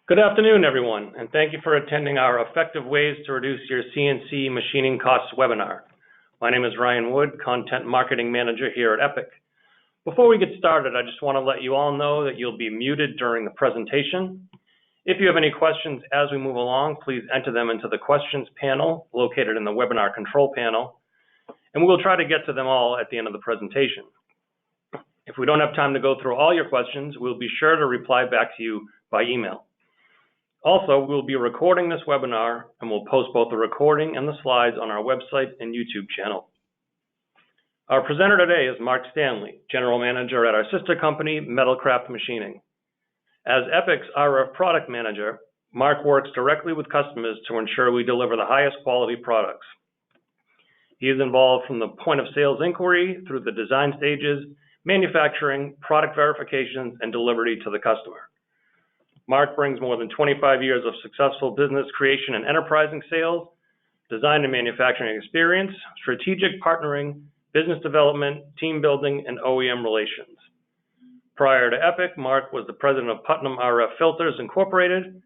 Good afternoon, everyone, and thank you for attending our Effective Ways to Reduce Your CNC Machining Costs webinar. My name is Ryan Wood, Content Marketing Manager here at Epic. Before we get started, I just want to let you all know that you'll be muted during the presentation. If you have any questions as we move along, please enter them into the questions panel located in the webinar control panel, and we'll try to get to them all at the end of the presentation. If we don't have time to go through all your questions, we'll be sure to reply back to you by email. Also, we'll be recording this webinar and we'll post both the recording and the slides on our website and YouTube channel. Our presenter today is Mark Stanley, General Manager at our sister company, Metalcraft Machining. As Epic's RF Product Manager, Mark works directly with customers to ensure we deliver the highest quality products. He is involved from the point of sales inquiry through the design stages, manufacturing, product verifications, and delivery to the customer. Mark brings more than 25 years of successful business creation and enterprising sales, design and manufacturing experience, strategic partnering, business development, team building, and OEM relations. Prior to Epic, Mark was the president of Putnam RF Filters Incorporated.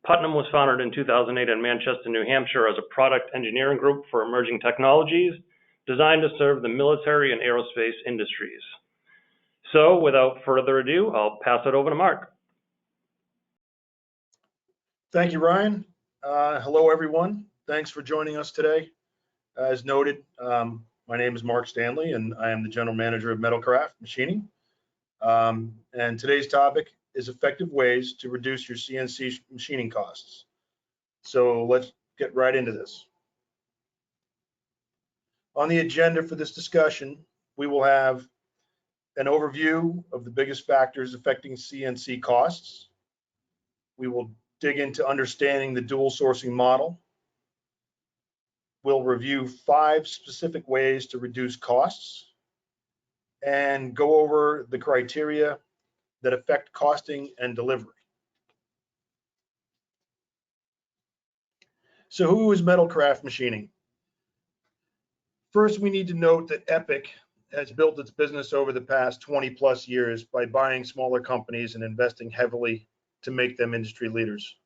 Putnam was founded in 2008 in Manchester, New Hampshire as a product engineering group for emerging technologies designed to serve the military and aerospace industries. So without further ado, I'll pass it over to Mark. Thank you, Ryan. Hello, everyone. Thanks for joining us today. As noted, my name is Mark Stanley, and I am the General Manager of Metalcraft Machining. And today's topic is effective ways to reduce your CNC machining costs. So let's get right into this. On the agenda for this discussion, we will have an overview of the biggest factors affecting CNC costs. We will dig into understanding the dual sourcing model. We'll review 5 specific ways to reduce costs and go over the criteria that affect costing and delivery. So who is Metalcraft Machining? First, we need to note that Epic has built its business over the past 20 plus years by buying smaller companies and investing heavily to make them industry leaders.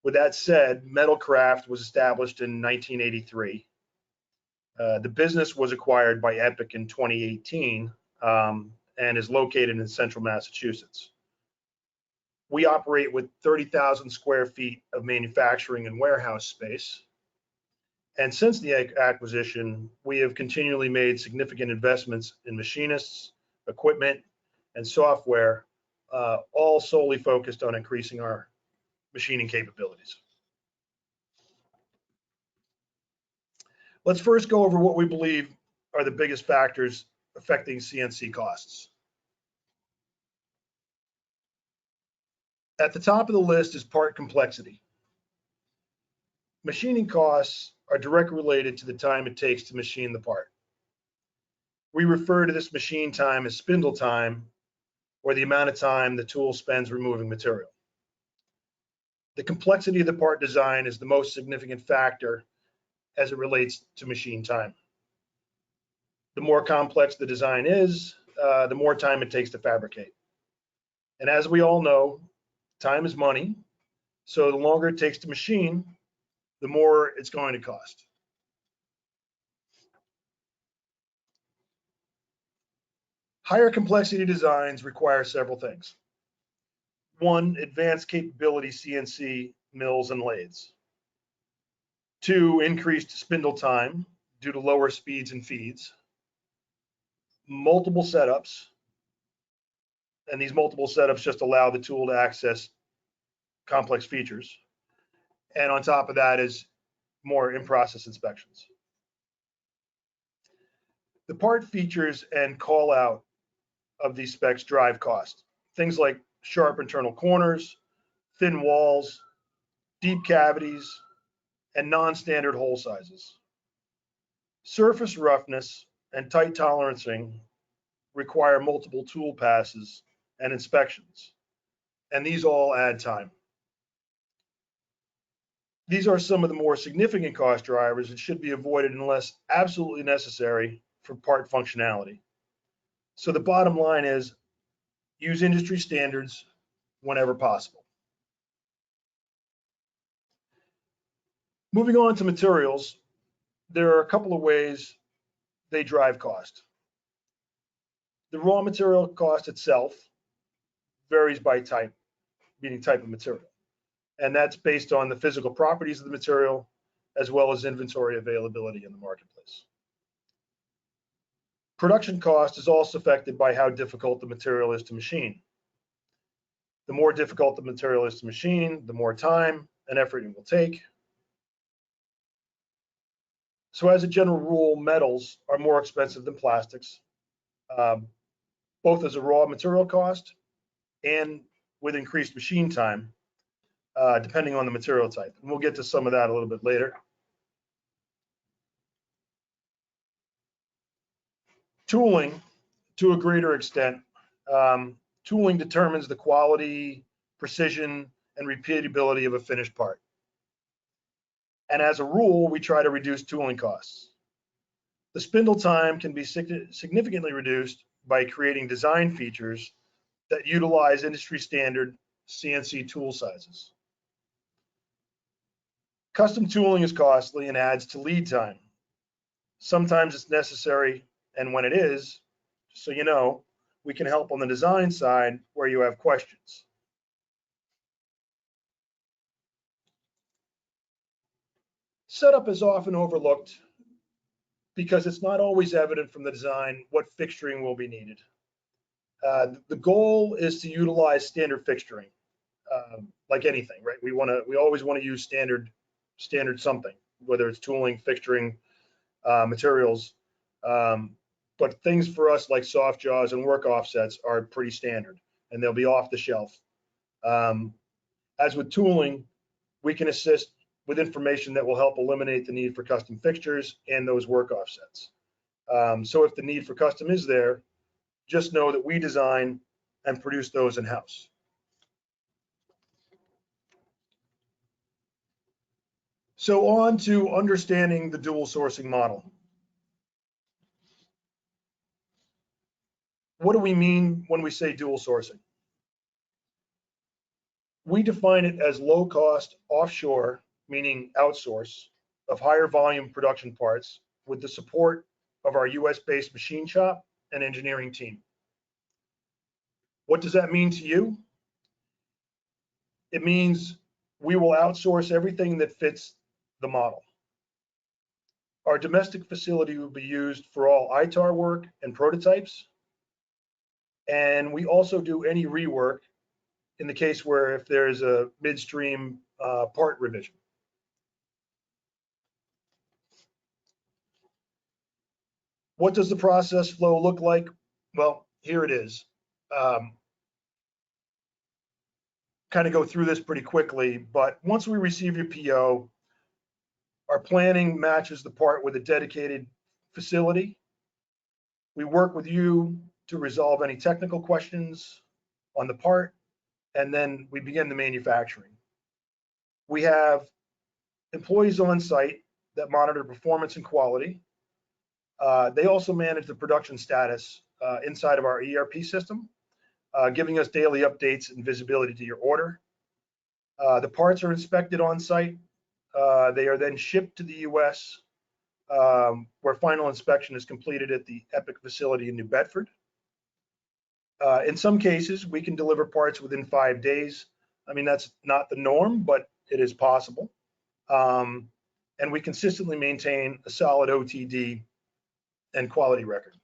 With that said, Metalcraft was established in 1983. The business was acquired by Epic in 2018 and is located in central Massachusetts. We operate with 30,000 square feet of manufacturing and warehouse space. And since the acquisition, we have continually made significant investments in machinists, equipment, and software, all solely focused on increasing our machining capabilities. Let's first go over what we believe are the biggest factors affecting CNC costs. At the top of the list is part complexity. Machining costs are directly related to the time it takes to machine the part. We refer to this machine time as spindle time, or the amount of time the tool spends removing material. The complexity of the part design is the most significant factor as it relates to machine time. The more complex the design is, the more time it takes to fabricate. And as we all know, time is money, so the longer it takes to machine, the more it's going to cost. Higher complexity designs require several things. 1, advanced capability CNC mills and lathes. 2, increased spindle time due to lower speeds and feeds. Multiple setups, and these multiple setups just allow the tool to access complex features. And on top of that is more in-process inspections. The part features and call out of these specs drive cost. Things like sharp internal corners, thin walls, deep cavities, and non-standard hole sizes. Surface roughness and tight tolerancing require multiple tool passes and inspections, and these all add time. These are some of the more significant cost drivers that should be avoided unless absolutely necessary for part functionality. So the bottom line is use industry standards whenever possible. Moving on to materials, there are a couple of ways they drive cost. The raw material cost itself varies by type, meaning type of material. And that's based on the physical properties of the material as well as inventory availability in the marketplace. Production cost is also affected by how difficult the material is to machine. The more difficult the material is to machine, the more time and effort it will take. So as a general rule, metals are more expensive than plastics, both as a raw material cost and with increased machine time, depending on the material type. And we'll get to some of that a little bit later. Tooling, to a greater extent, tooling determines the quality, precision, and repeatability of a finished part. And as a rule, we try to reduce tooling costs. The spindle time can be significantly reduced by creating design features that utilize industry standard CNC tool sizes. Custom tooling is costly and adds to lead time. Sometimes it's necessary, and when it is, so you know, we can help on the design side where you have questions. Setup is often overlooked because it's not always evident from the design what fixturing will be needed. The goal is to utilize standard fixturing, like anything, right? We always want to use standard something, whether it's tooling, fixturing, materials. But things for us like soft jaws and work offsets are pretty standard, and they'll be off the shelf. As with tooling, we can assist with information that will help eliminate the need for custom fixtures and those work offsets. So if the need for custom is there, just know that we design and produce those in-house. So on to understanding the dual sourcing model. What do we mean when we say dual sourcing? We define it as low cost offshore, meaning outsource, of higher volume production parts with the support of our US based machine shop and engineering team. What does that mean to you? It means we will outsource everything that fits the model. Our domestic facility will be used for all ITAR work and prototypes. And we also do any rework in the case where if there's a midstream part revision. What does the process flow look like? Well, here it is. Kind of go through this pretty quickly, but once we receive your PO, our planning matches the part with a dedicated facility. We work with you to resolve any technical questions on the part, and then we begin the manufacturing. We have employees on site that monitor performance and quality. They also manage the production status inside of our ERP system, giving us daily updates and visibility to your order. The parts are inspected on site. They are then shipped to the US, where final inspection is completed at the EPIC facility in New Bedford. In some cases, we can deliver parts within 5 days. I mean, that's not the norm, but it is possible. And we consistently maintain a solid OTD and quality record.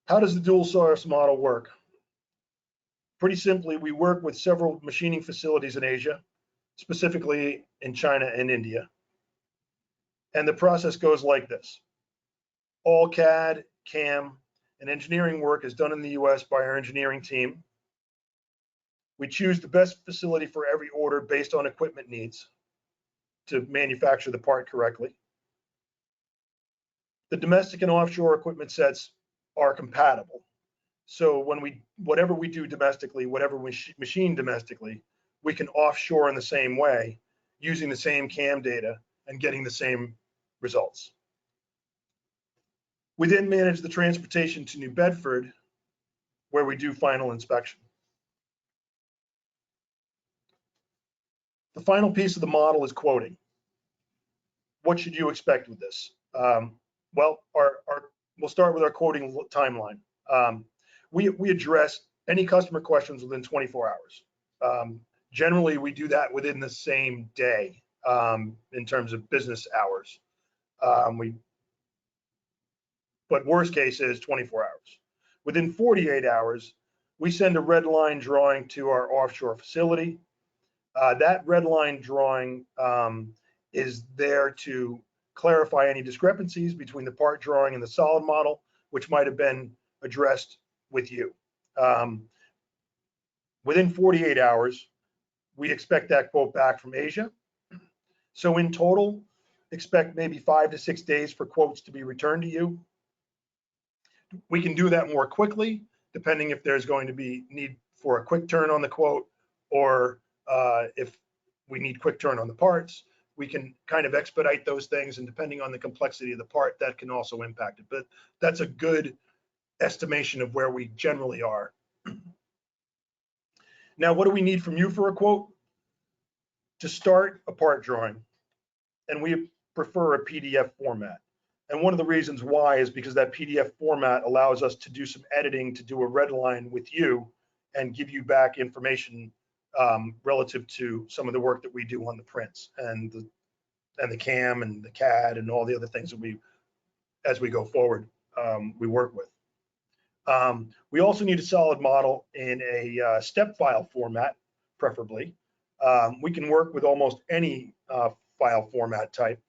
How does the dual source model work? Pretty simply, we work with several machining facilities in Asia, specifically in China and India. And the process goes like this. All CAD, CAM, and engineering work is done in the US by our engineering team. We choose the best facility for every order based on equipment needs to manufacture the part correctly. The domestic and offshore equipment sets are compatible. So whatever we do domestically, whatever we machine domestically, we can offshore in the same way, using the same CAM data and getting the same results. We then manage the transportation to New Bedford, where we do final inspection. The final piece of the model is quoting. What should you expect with this? Well, we'll start with our quoting timeline. We address any customer questions within 24 hours. Generally, we do that within the same day in terms of business hours. But worst case is 24 hours. Within 48 hours, we send a red line drawing to our offshore facility. That red line drawing is there to clarify any discrepancies between the part drawing and the solid model, which might have been addressed with you. Within 48 hours, we expect that quote back from Asia. So in total, expect maybe 5 to 6 days for quotes to be returned to you. We can do that more quickly, depending if there's going to be need for a quick turn on the quote, or if we need quick turn on the parts. We can kind of expedite those things, and depending on the complexity of the part, that can also impact it. But that's a good estimation of where we generally are. Now, what do we need from you for a quote? To start, a part drawing, and we prefer a PDF format. And one of the reasons why is because that PDF format allows us to do some editing, to do a red line with you and give you back information relative to some of the work that we do on the prints and the CAM and the CAD and all the other things that we, as we go forward, we work with. We also need a solid model in a step file format, preferably. We can work with almost any file format type,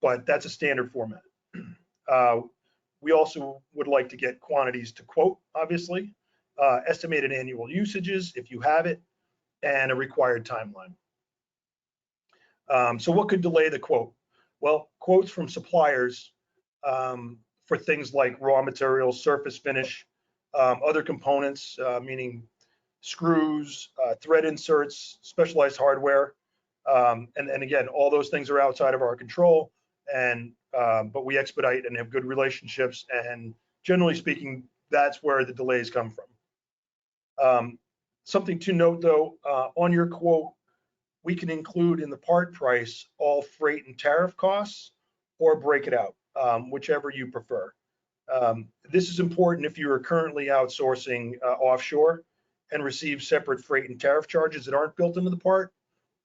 but that's a standard format. We also would like to get quantities to quote, obviously, estimated annual usages if you have it, and a required timeline. So what could delay the quote? Well, quotes from suppliers for things like raw materials, surface finish, other components, meaning screws, thread inserts, specialized hardware. And again, all those things are outside of our control, but we expedite and have good relationships. And generally speaking, that's where the delays come from. Something to note though, on your quote, we can include in the part price all freight and tariff costs, or break it out, whichever you prefer. This is important if you are currently outsourcing offshore and receive separate freight and tariff charges that aren't built into the part,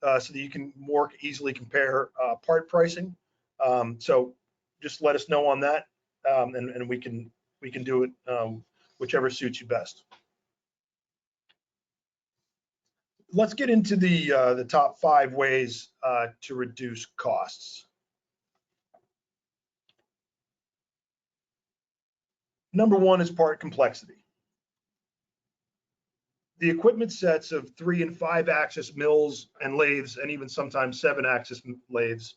so that you can more easily compare part pricing. So just let us know on that, and we can do it whichever suits you best. Let's get into the top 5 ways to reduce costs. Number 1 is part complexity. The equipment sets of 3 and 5 axis mills and lathes, and even sometimes 7 axis lathes,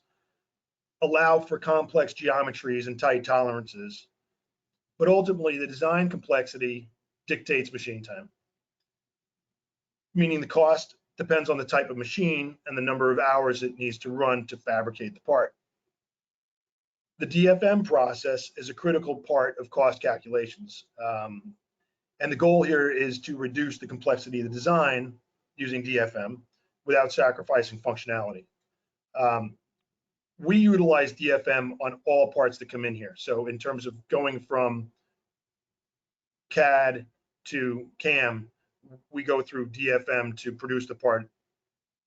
allow for complex geometries and tight tolerances, but ultimately the design complexity dictates machine time, meaning the cost depends on the type of machine and the number of hours it needs to run to fabricate the part. The DFM process is a critical part of cost calculations. And the goal here is to reduce the complexity of the design using DFM without sacrificing functionality. We utilize DFM on all parts that come in here. So in terms of going from CAD to CAM, we go through DFM to produce the part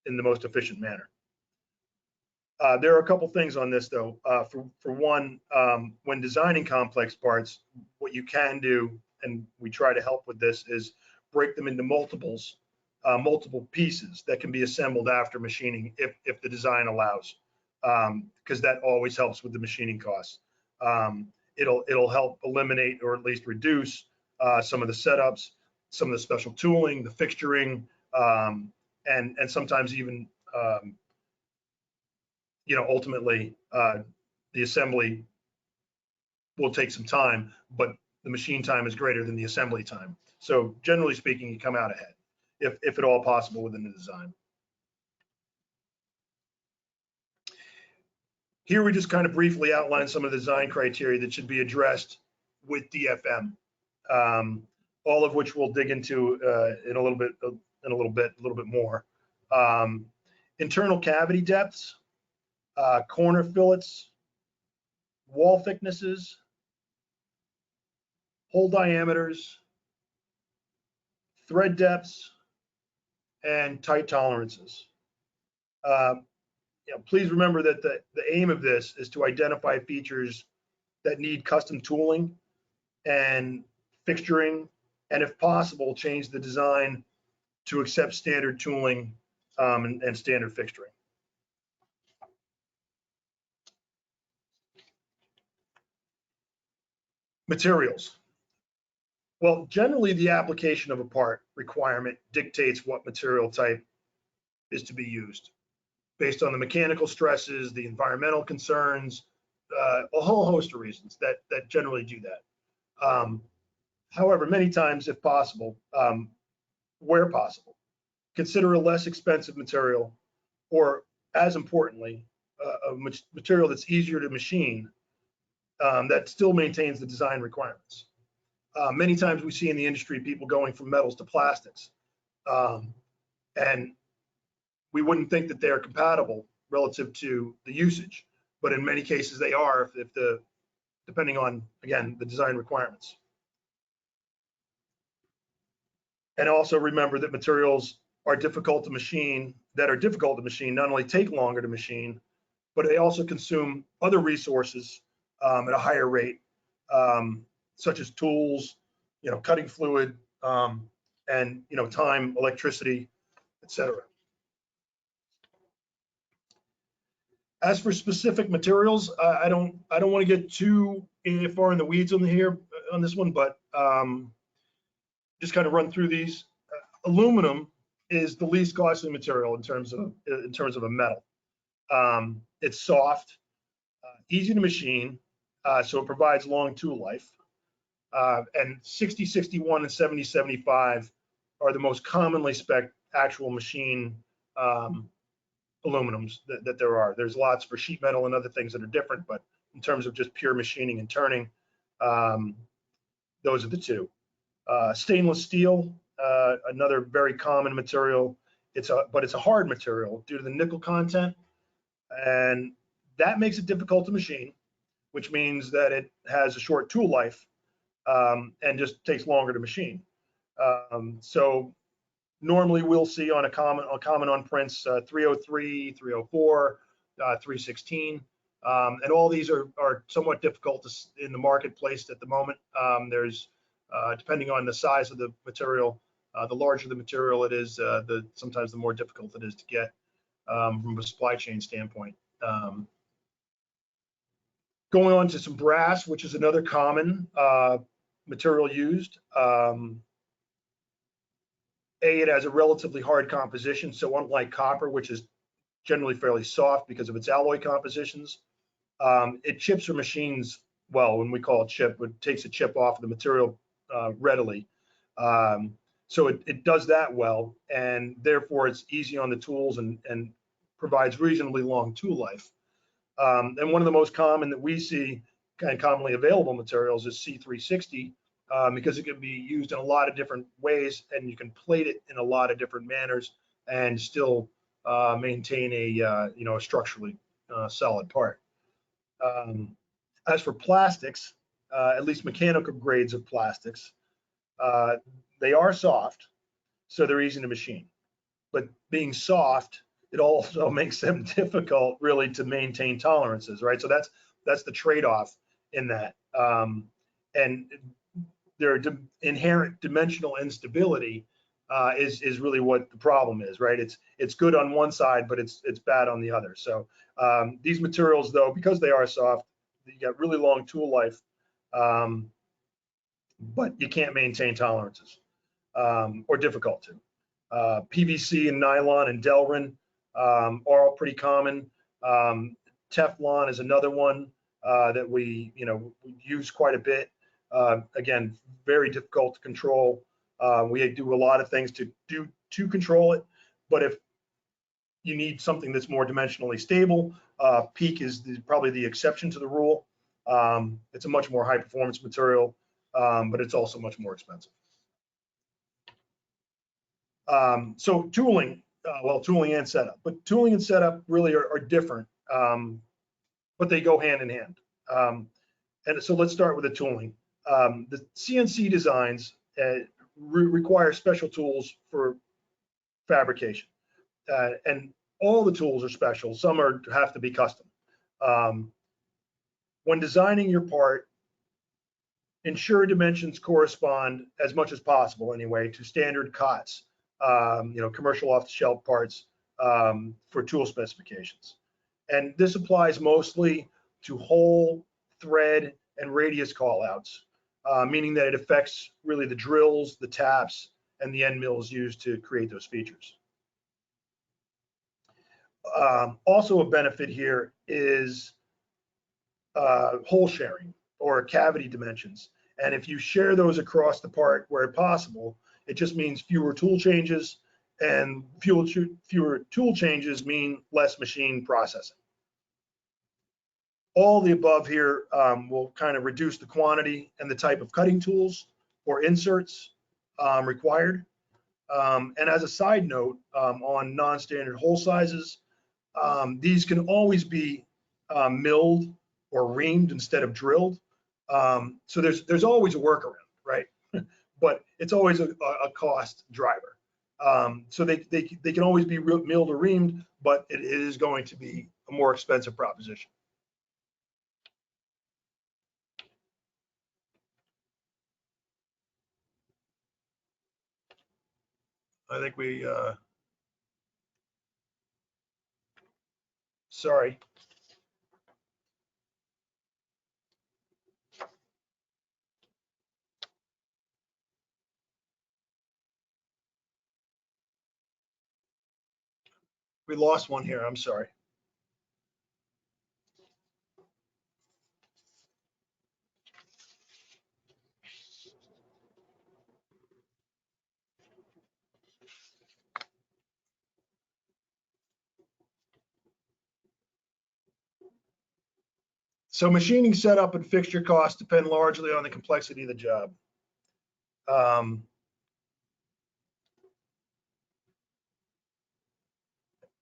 in the most efficient manner. There are a couple things on this though. For one, when designing complex parts, what you can do, and we try to help with this, is break them into multiple pieces that can be assembled after machining if the design allows, because that always helps with the machining costs. It'll help eliminate or at least reduce some of the setups, some of the special tooling, the fixturing, and sometimes even ultimately the assembly will take some time, but the machine time is greater than the assembly time. So generally speaking, you come out ahead, if at all possible within the design. Here we just kind of briefly outline some of the design criteria that should be addressed with DFM, all of which we'll dig into in a little bit more. Internal cavity depths, corner fillets, wall thicknesses, hole diameters, thread depths, and tight tolerances. Please remember that the aim of this is to identify features that need custom tooling and fixturing, and if possible, change the design to accept standard tooling and standard fixturing. Materials. Well, generally the application of a part requirement dictates what material type is to be used based on the mechanical stresses, the environmental concerns, a whole host of reasons that generally do that. However, many times, if possible, where possible, consider a less expensive material, or as importantly, a material that's easier to machine that still maintains the design requirements. Many times we see in the industry people going from metals to plastics, and we wouldn't think that they're compatible relative to the usage, but in many cases they are, depending on, again, the design requirements. And also remember that materials are difficult to machine, not only take longer to machine, but they also consume other resources at a higher rate, such as tools, cutting fluid, and time, electricity, etc. As for specific materials, I don't want to get too far in the weeds on this one, but just kind of run through these. Aluminum is the least costly material in terms of a metal. It's soft, easy to machine, so it provides long tool life. And 6061 and 7075 are the most commonly spec'd actual machine aluminums that there are. There's lots for sheet metal and other things that are different, but in terms of just pure machining and turning, those are the two. Stainless steel, another very common material. But it's a hard material due to the nickel content, and that makes it difficult to machine, which means that it has a short tool life and just takes longer to machine. So normally we'll see on a common on prints 303, 304, 316, and all these are somewhat difficult in the marketplace at the moment. There's depending on the size of the material, the larger the material it is, sometimes the more difficult it is to get from a supply chain standpoint. Going on to some brass, which is another common material used. It has a relatively hard composition, so unlike copper, which is generally fairly soft because of its alloy compositions, it chips or machines well. When we call it chip, it takes a chip off of the material readily. So it does that well, and therefore it's easy on the tools and provides reasonably long tool life. And one of the most common that we see, kind of commonly available materials, is C360, because it can be used in a lot of different ways, and you can plate it in a lot of different manners and still maintain a structurally solid part. As for plastics, at least mechanical grades of plastics, they are soft, so they're easy to machine. But being soft, it also makes them difficult really to maintain tolerances, right? So that's the trade-off in that. And their inherent dimensional instability is really what the problem is, right? It's good on one side, but it's bad on the other. So these materials, though, because they are soft, you get really long tool life, but you can't maintain tolerances, or difficult to. PVC and nylon and Delrin are all pretty common. Teflon is another one that we use quite a bit. Again, very difficult to control. We do a lot of things to control it, but if you need something that's more dimensionally stable, PEEK is probably the exception to the rule. It's a much more high performance material, but it's also much more expensive. So tooling, well, tooling and setup, but tooling and setup really are different, but they go hand in hand. And so let's start with the tooling. The CNC designs require special tools for fabrication, and all the tools are special. Some have to be custom. When designing your part, ensure dimensions correspond as much as possible anyway to standard COTS, commercial off-the-shelf parts for tool specifications. And this applies mostly to hole, thread, and radius callouts, meaning that it affects really the drills, the taps, and the end mills used to create those features. Also a benefit here is hole sharing or cavity dimensions. And if you share those across the part where possible, it just means fewer tool changes, and fewer tool changes mean less machine processing. All the above here will kind of reduce the quantity and the type of cutting tools or inserts required. And as a side note, on non-standard hole sizes, these can always be milled or reamed instead of drilled. So there's always a workaround, right? But it's always a cost driver. So they can always be milled or reamed, but it is going to be a more expensive proposition. I think sorry. We lost one here, I'm sorry. So machining setup and fixture costs depend largely on the complexity of the job.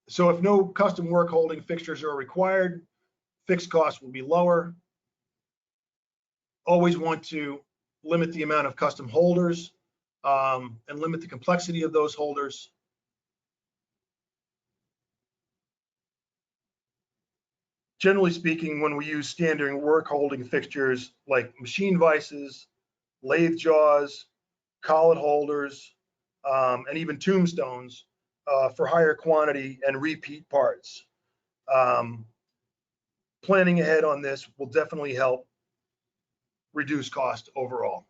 So if no custom work holding fixtures are required, fixed costs will be lower. Always want to limit the amount of custom holders and limit the complexity of those holders. Generally speaking, when we use standard work holding fixtures like machine vices, lathe jaws, collet holders, and even tombstones for higher quantity and repeat parts. Planning ahead on this will definitely help reduce cost overall.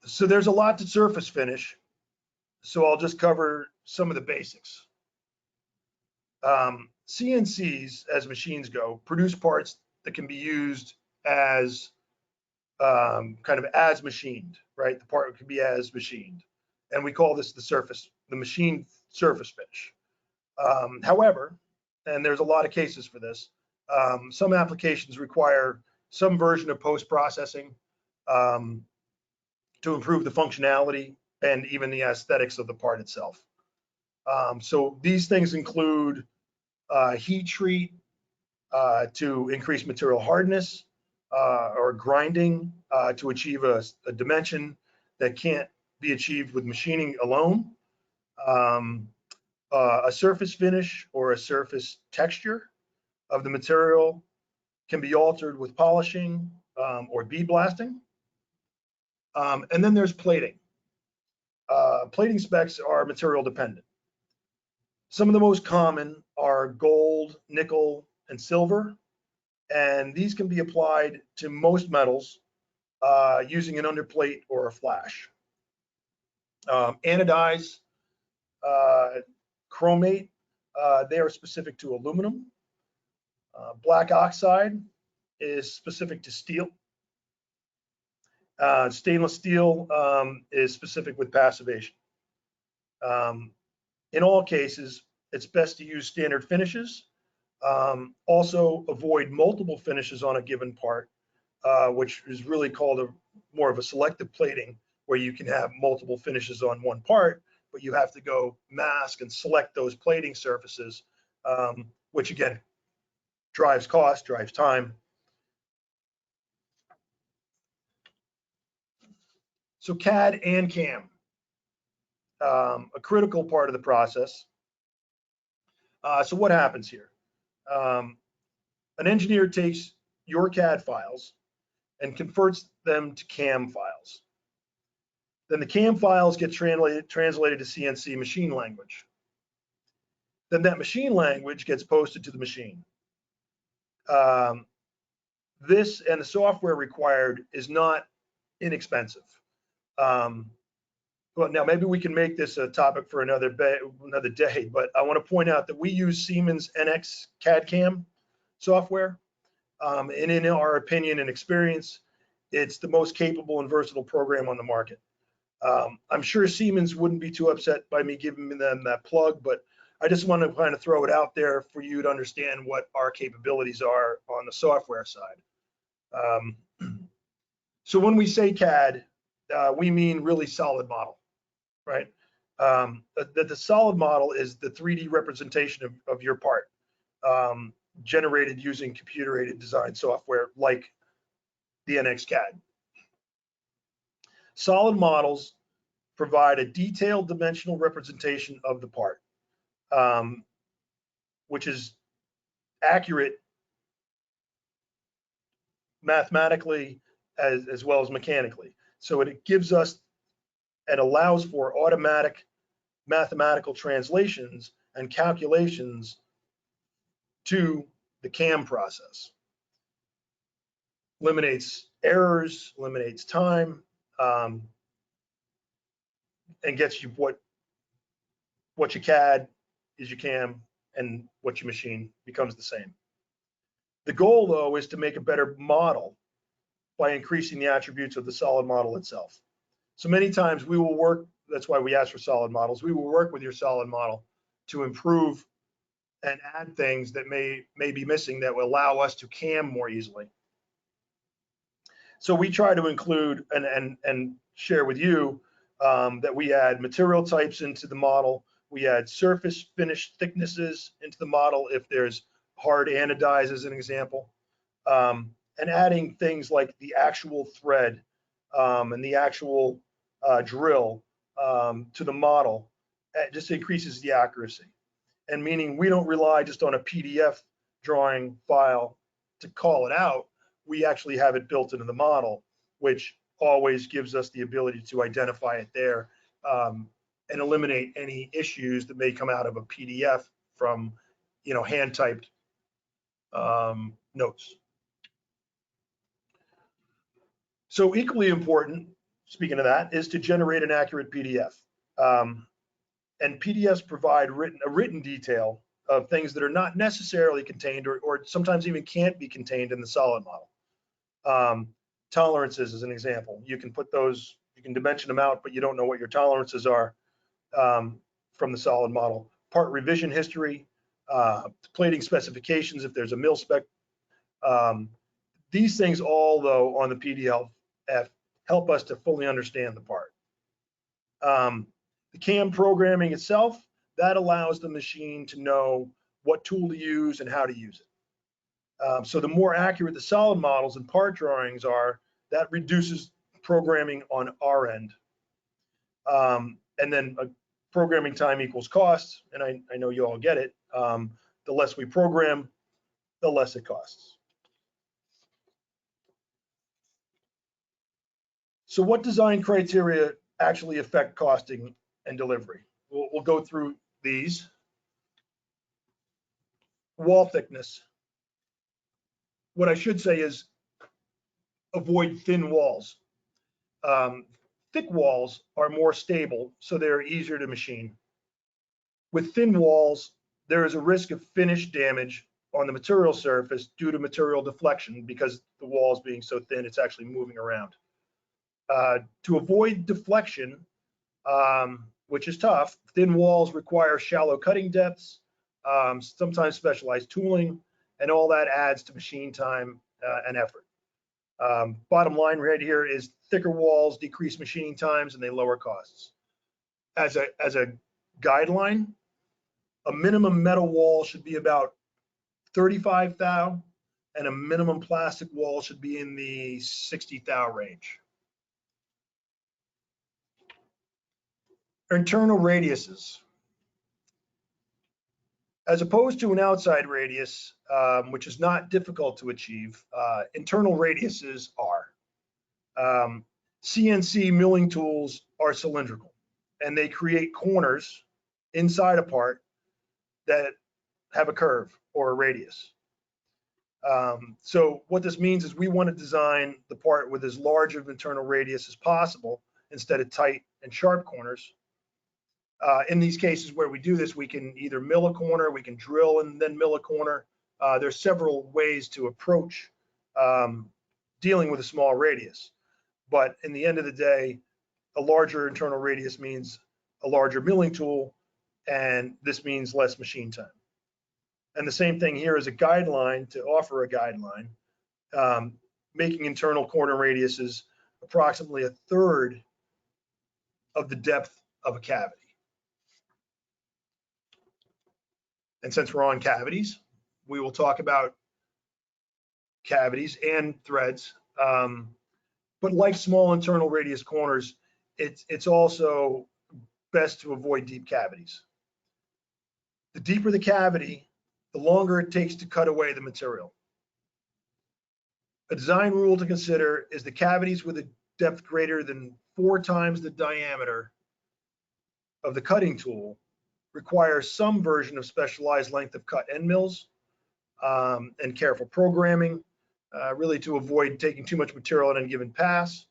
So there's a lot to surface finish, so I'll just cover some of the basics. CNCs, as machines go, produce parts that can be used as kind of as machined, right? The part can be as machined, and we call this the machine surface finish. However, and there's a lot of cases for this, some applications require some version of post-processing to improve the functionality and even the aesthetics of the part itself. So these things include heat treat to increase material hardness, or grinding to achieve a dimension that can't be achieved with machining alone. A surface finish or a surface texture of the material can be altered with polishing or bead blasting. And then there's plating. Plating specs are material dependent. Some of the most common are gold, nickel, and silver, and these can be applied to most metals using an underplate or a flash. Anodize, chromate, they are specific to aluminum. Black oxide is specific to steel. Stainless steel is specific with passivation. In all cases, it's best to use standard finishes. Also avoid multiple finishes on a given part, which is really called more of a selective plating where you can have multiple finishes on one part, but you have to go mask and select those plating surfaces, which again, drives cost, drives time. So CAD and CAM, a critical part of the process. So what happens here? An engineer takes your CAD files and converts them to CAM files. Then the CAM files get translated to CNC machine language. Then that machine language gets posted to the machine. This and the software required is not inexpensive. Well, now maybe we can make this a topic for another day, but I want to point out that we use Siemens NX CAD CAM software. And in our opinion and experience, it's the most capable and versatile program on the market. I'm sure Siemens wouldn't be too upset by me giving them that plug, but I just want to kind of throw it out there for you to understand what our capabilities are on the software side. So when we say CAD, we mean really solid model, right? That the solid model is the 3D representation of your part, generated using computer-aided design software like the NX CAD. Solid models provide a detailed dimensional representation of the part, which is accurate mathematically as well as mechanically. So it gives us and allows for automatic mathematical translations and calculations to the CAM process. Eliminates errors, eliminates time, and gets you what you CAD is your CAM, and what you machine becomes the same. The goal, though, is to make a better model by increasing the attributes of the solid model itself. So many times we will work, that's why we ask for solid models, we will work with your solid model to improve and add things that may be missing that will allow us to CAM more easily. So we try to include and share with you that we add material types into the model. We add surface finish thicknesses into the model if there's hard anodize as an example, and adding things like the actual thread and the actual drill to the model. It just increases the accuracy. And meaning we don't rely just on a PDF drawing file to call it out. We actually have it built into the model, which always gives us the ability to identify it there and eliminate any issues that may come out of a PDF from, hand typed notes. So equally important, speaking of that, is to generate an accurate PDF. And PDFs provide a written detail of things that are not necessarily contained or sometimes even can't be contained in the solid model. Tolerances is an example. You can put those, you can dimension them out, but you don't know what your tolerances are from the solid model. Part revision history, plating specifications if there's a mil spec. These things all, though, on the PDF help us to fully understand the part. The CAM programming itself, that allows the machine to know what tool to use and how to use it. So the more accurate the solid models and part drawings are, that reduces programming on our end. And then programming time equals cost, and I know you all get it. The less we program, the less it costs. So what design criteria actually affect costing and delivery? We'll go through these. Wall thickness. What I should say is avoid thin walls. Thick walls are more stable, so they're easier to machine. With thin walls, there is a risk of finish damage on the material surface due to material deflection because the walls being so thin, it's actually moving around. To avoid deflection, which is tough, thin walls require shallow cutting depths, sometimes specialized tooling, and all that adds to machine time and effort. Bottom line right here is thicker walls decrease machining times and they lower costs. As a guideline, a minimum metal wall should be about 35 thou, and a minimum plastic wall should be in the 60 thou range. Internal radiuses. As opposed to an outside radius, which is not difficult to achieve, internal radiuses are. CNC milling tools are cylindrical, and they create corners inside a part that have a curve or a radius. So what this means is we want to design the part with as large of internal radius as possible instead of tight and sharp corners. In these cases where we do this, we can either mill a corner, we can drill and then mill a corner. There's several ways to approach dealing with a small radius. But in the end of the day, a larger internal radius means a larger milling tool, and this means less machine time. And the same thing here is a guideline to offer a guideline, making internal corner radiuses approximately a third of the depth of a cavity. And since we're on cavities, we will talk about cavities and threads. But like small internal radius corners, it's also best to avoid deep cavities. The deeper the cavity, the longer it takes to cut away the material. A design rule to consider is the cavities with a depth greater than 4 times the diameter of the cutting tool require some version of specialized length of cut end mills and careful programming, really to avoid taking too much material in any given pass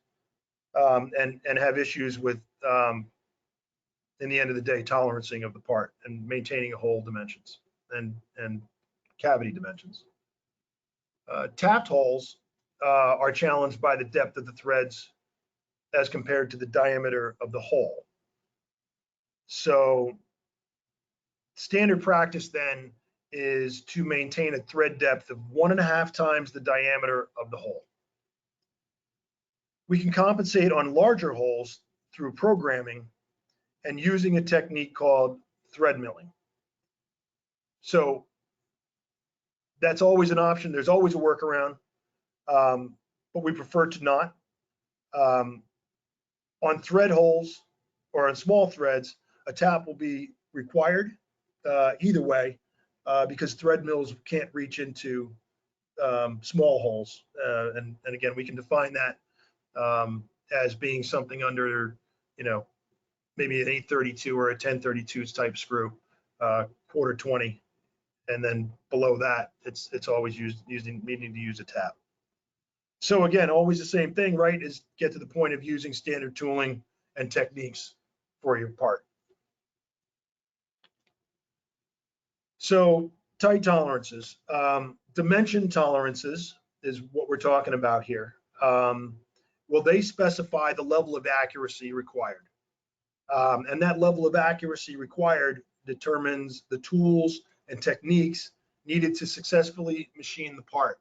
and have issues with, in the end of the day, tolerancing of the part and maintaining hole dimensions and cavity dimensions. Tapped holes are challenged by the depth of the threads as compared to the diameter of the hole. So standard practice then is to maintain a thread depth of 1.5 times the diameter of the hole. We can compensate on larger holes through programming and using a technique called thread milling. So that's always an option. There's always a workaround, but we prefer to not. On thread holes or on small threads, a tap will be required either way because thread mills can't reach into small holes. And again, we can define that as being something under, maybe an 832 or a 1032 type screw, quarter 20. And then below that, it's always needing to use a tap. So again, always the same thing, right? Is get to the point of using standard tooling and techniques for your part. So tight tolerances, dimension tolerances is what we're talking about here. Well, they specify the level of accuracy required. And that level of accuracy required determines the tools and techniques needed to successfully machine the part.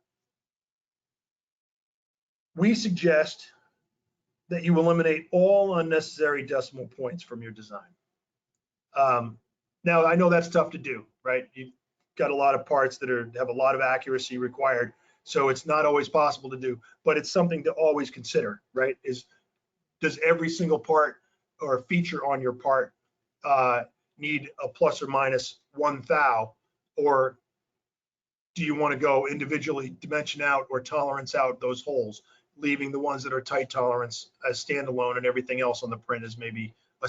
We suggest that you eliminate all unnecessary decimal points from your design. Now, I know that's tough to do, right? You've got a lot of parts that have a lot of accuracy required, so it's not always possible to do, but it's something to always consider, right? Does every single part or feature on your part need a plus or minus 1 thou, or do you want to go individually dimension out or tolerance out those holes, leaving the ones that are tight tolerance as standalone and everything else on the print is maybe a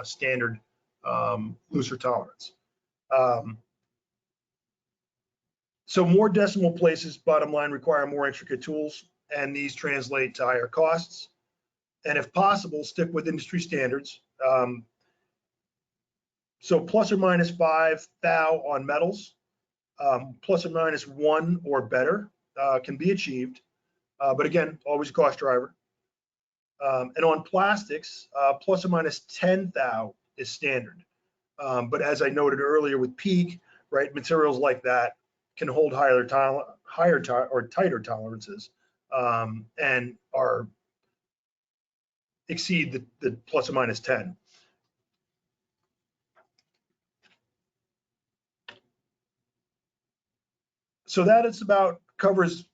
standard looser tolerance. So more decimal places, bottom line, require more intricate tools, and these translate to higher costs. And if possible, stick with industry standards. So plus or minus 5 thou on metals, plus or minus 1 or better can be achieved. But again, always a cost driver. And on plastics, plus or minus 10 thou is standard. But as I noted earlier with PEEK, right, materials like that can hold higher or tighter tolerances and exceed the plus or minus 10. So that is about covers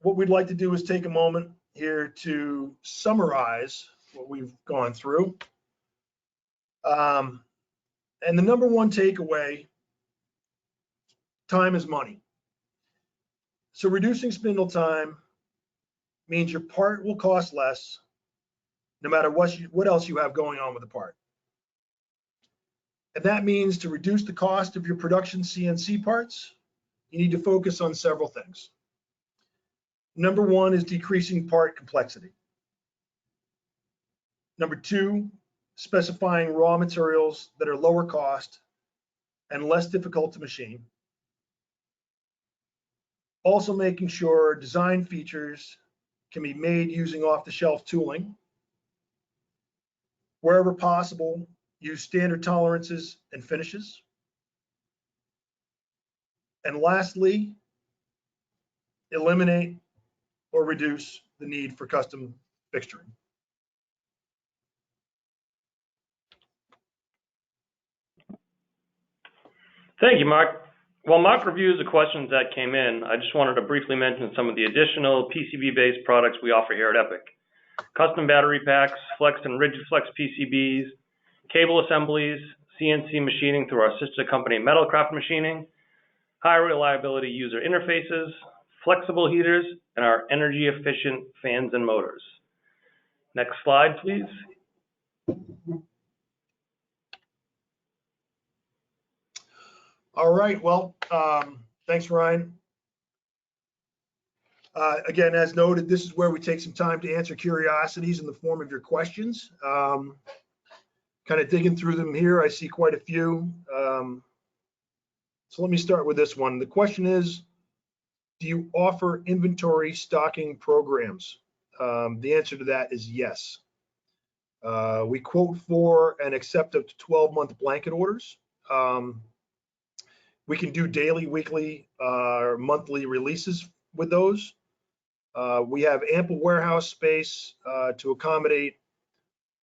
what we'd like to do is take a moment here to summarize what we've gone through. And the number one takeaway, time is money. So reducing spindle time means your part will cost less, no matter what else you have going on with the part. And that means to reduce the cost of your production CNC parts, you need to focus on several things. Number one is decreasing part complexity. Number two, specifying raw materials that are lower cost and less difficult to machine. Also making sure design features can be made using off-the-shelf tooling. Wherever possible, use standard tolerances and finishes. And lastly, eliminate or reduce the need for custom fixturing. Thank you, Mark. While Mark reviews the questions that came in, I just wanted to briefly mention some of the additional PCB-based products we offer here at Epic. Custom battery packs, flex and rigid flex PCBs, cable assemblies, CNC machining through our sister company Metalcraft Machining, high reliability user interfaces, flexible heaters, and our energy efficient fans and motors. Next slide, please. All right, well, thanks, Ryan. Again, as noted, this is where we take some time to answer curiosities in the form of your questions. Kind of digging through them here, I see quite a few. So let me start with this one. The question is, do you offer inventory stocking programs? The answer to that is yes. We quote for and accept up to 12-month blanket orders. We can do daily, weekly, or monthly releases with those. We have ample warehouse space to accommodate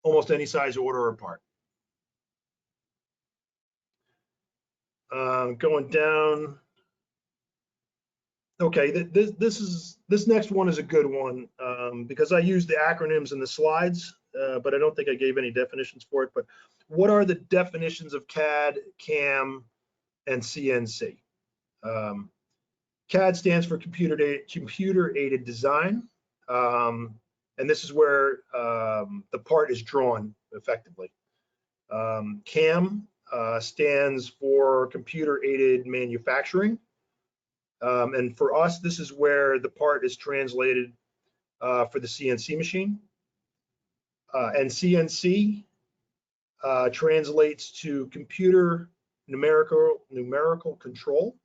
almost any size order or part. Going down. Okay, this next one is a good one because I use the acronyms in the slides, but I don't think I gave any definitions for it. But what are the definitions of CAD, CAM, and CNC? CAD stands for computer aided design, and this is where the part is drawn effectively. CAM stands for computer aided manufacturing, and for us this is where the part is translated for the CNC machine, and CNC translates to computer numerical control,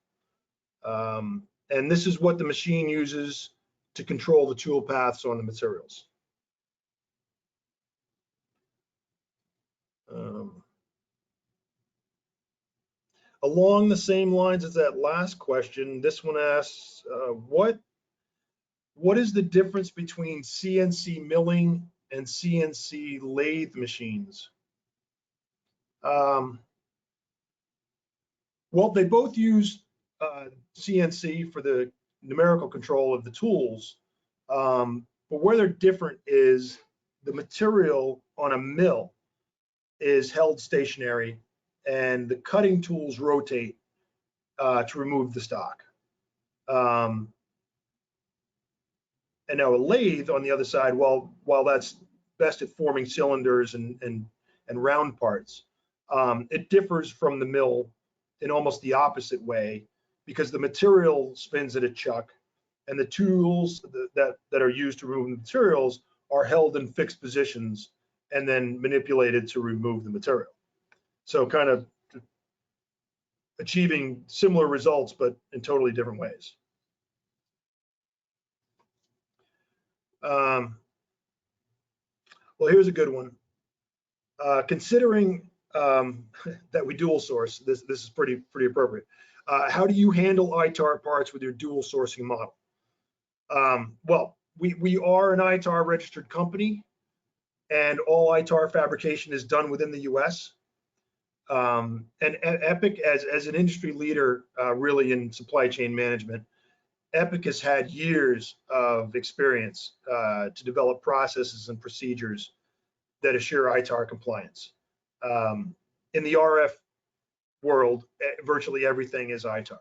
and this is what the machine uses to control the tool paths on the materials. Along the same lines as that last question, this one asks, what is the difference between CNC milling and CNC lathe machines? Well, they both use CNC for the numerical control of the tools, but where they're different is the material on a mill is held stationary and the cutting tools rotate to remove the stock. And now a lathe on the other side, while that's best at forming cylinders and round parts, it differs from the mill in almost the opposite way, because the material spins at a chuck and the tools that are used to remove the materials are held in fixed positions and then manipulated to remove the material. So kind of achieving similar results, but in totally different ways. Well, here's a good one. Considering that we dual source, this is pretty appropriate. How do you handle ITAR parts with your dual sourcing model? Well, we are an ITAR registered company, and all ITAR fabrication is done within the US. And Epic, as an industry leader, really in supply chain management, Epic has had years of experience to develop processes and procedures that assure ITAR compliance. In the RF world, virtually everything is ITAR.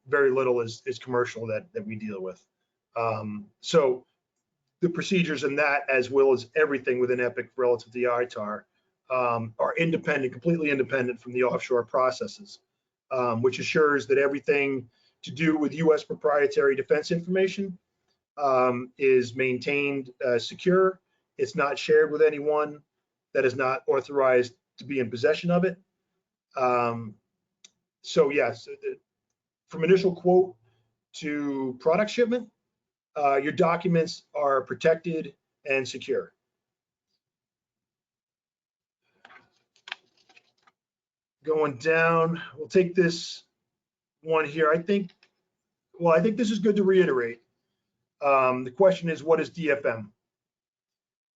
Very little is commercial that we deal with. So the procedures in that, as well as everything within Epic relative to the ITAR, are independent, completely independent from the offshore processes, which assures that everything to do with US proprietary defense information is maintained secure. It's not shared with anyone that is not authorized to be in possession of it. So yes, from initial quote to product shipment, your documents are protected and secure. Going down, we'll take this one here. I think this is good to reiterate. The question is, what is DFM?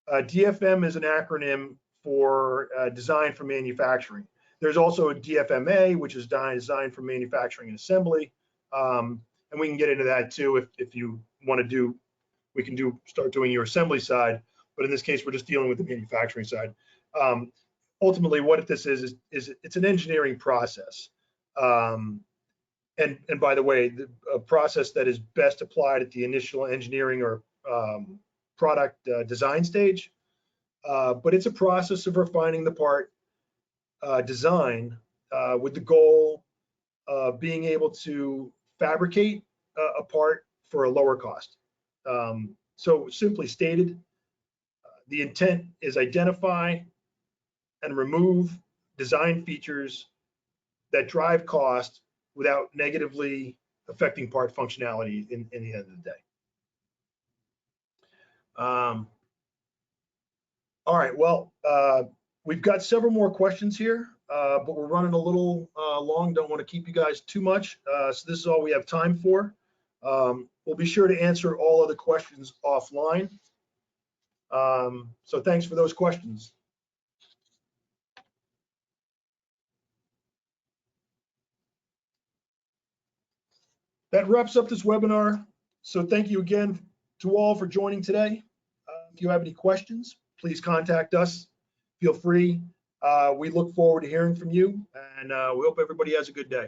DFM is an acronym for design for manufacturing. There's also a DFMA, which is design for manufacturing and assembly. And we can get into that too if you want to do, we can start doing your assembly side. But in this case, we're just dealing with the manufacturing side. Ultimately, what this is it's an engineering process. And by the way, a process that is best applied at the initial engineering or product design stage. But it's a process of refining the part design with the goal of being able to fabricate a part for a lower cost. So simply stated, the intent is identify and remove design features that drive cost without negatively affecting part functionality in the end of the day. All right, well, we've got several more questions here, but we're running a little long. Don't want to keep you guys too much. So this is all we have time for. We'll be sure to answer all of the questions offline. So thanks for those questions. That wraps up this webinar. So thank you again to all for joining today. If you have any questions, please contact us. Feel free. We look forward to hearing from you, and we hope everybody has a good day.